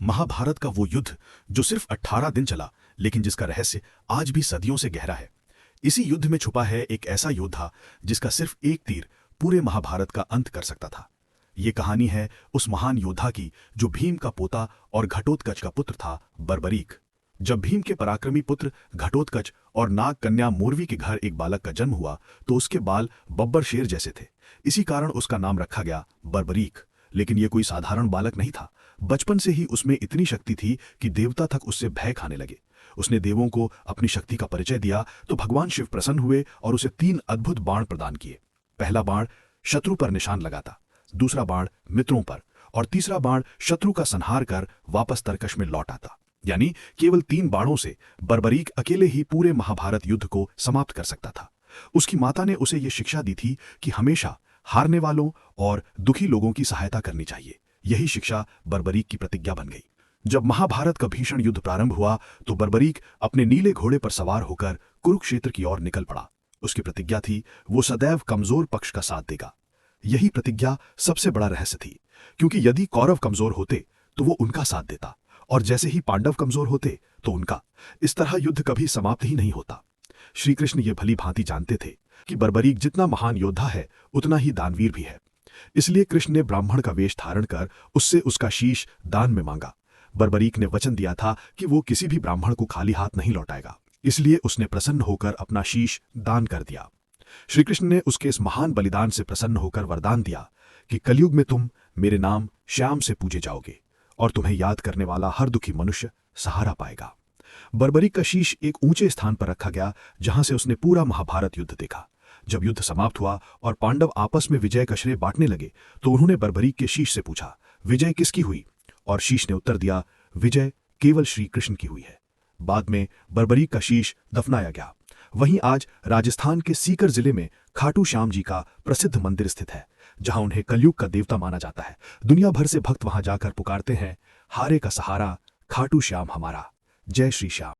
महाभारत का वो युद्ध जो सिर्फ 18 दिन चला, लेकिन जिसका रहस्य आज भी सदियों से गहरा है। इसी युद्ध में छुपा है एक ऐसा योद्धा जिसका सिर्फ एक तीर पूरे महाभारत का अंत कर सकता था। ये कहानी है उस महान योद्धा की जो भीम का पोता और घटोत्कच का पुत्र था, बर्बरीक। जब भीम के पराक्रमी पुत्र घटोत्कच और नाग कन्या मोरवी के घर एक बालक का जन्म हुआ तो उसके बाल बब्बर शेर जैसे थे। इसी कारण उसका नाम रखा गया बर्बरीक। लेकिन यह कोई साधारण बालक नहीं था। बचपन से ही उसमें इतनी शक्ति थी कि देवता तक उससे भय खाने लगे। उसने देवों को अपनी शक्ति का परिचय दिया तो भगवान शिव प्रसन्न हुए और उसे 3 अद्भुत बाण प्रदान किए। पहला बाण शत्रु पर निशान लगाता, दूसरा बाण मित्रों पर और तीसरा बाण शत्रु का संहार कर वापस तरकश में लौट आता। यानी केवल 3 बाणों से बर्बरीक अकेले ही पूरे महाभारत युद्ध को समाप्त कर सकता था। उसकी माता ने उसे यह शिक्षा दी थी कि हमेशा हारने वालों और दुखी लोगों की सहायता करनी चाहिए। यही शिक्षा बर्बरीक की प्रतिज्ञा बन गई। जब महाभारत का भीषण युद्ध प्रारंभ हुआ तो बर्बरीक अपने नीले घोड़े पर सवार होकर कुरुक्षेत्र की ओर निकल पड़ा। उसकी प्रतिज्ञा थी वो सदैव कमजोर पक्ष का साथ देगा। यही प्रतिज्ञा सबसे बड़ा रहस्य थी, क्योंकि यदि कौरव कमजोर होते तो वो उनका साथ देता और जैसे ही पांडव कमजोर होते तो उनका। इस तरह युद्ध कभी समाप्त ही नहीं होता। श्री कृष्ण ये भली भांति जानते थे कि बर्बरीक जितना महान योद्धा है उतना ही दानवीर भी है। इसलिए कृष्ण ने ब्राह्मण का वेश धारण कर उससे उसका शीश दान में मांगा। बर्बरीक ने वचन दिया था कि वो किसी भी ब्राह्मण को खाली हाथ नहीं लौटाएगा, इसलिए उसने प्रसन्न होकर अपना शीश दान कर दिया। श्री कृष्ण ने उसके इस महान बलिदान से प्रसन्न होकर वरदान दिया कि कलयुग में तुम मेरे नाम श्याम से पूजे जाओगे और तुम्हें याद करने वाला हर दुखी मनुष्य सहारा पाएगा। बर्बरीक का शीश एक ऊंचे स्थान पर रखा गया जहां से उसने पूरा महाभारत युद्ध देखा। जब युद्ध समाप्त हुआ और पांडव आपस में विजय का श्रेय बांटने लगे तो उन्होंने बर्बरीक के शीश से पूछा, विजय किसकी हुई? और शीश ने उत्तर दिया, विजय केवल श्री कृष्ण की हुई है। बाद में बर्बरीक का शीश दफनाया गया। वहीं आज राजस्थान के सीकर जिले में खाटू श्याम जी का प्रसिद्ध मंदिर स्थित है, जहां उन्हें कलयुग का देवता माना जाता है। दुनिया भर से भक्त वहां जाकर पुकारते हैं, हारे का सहारा खाटू श्याम हमारा। जय श्री श्याम।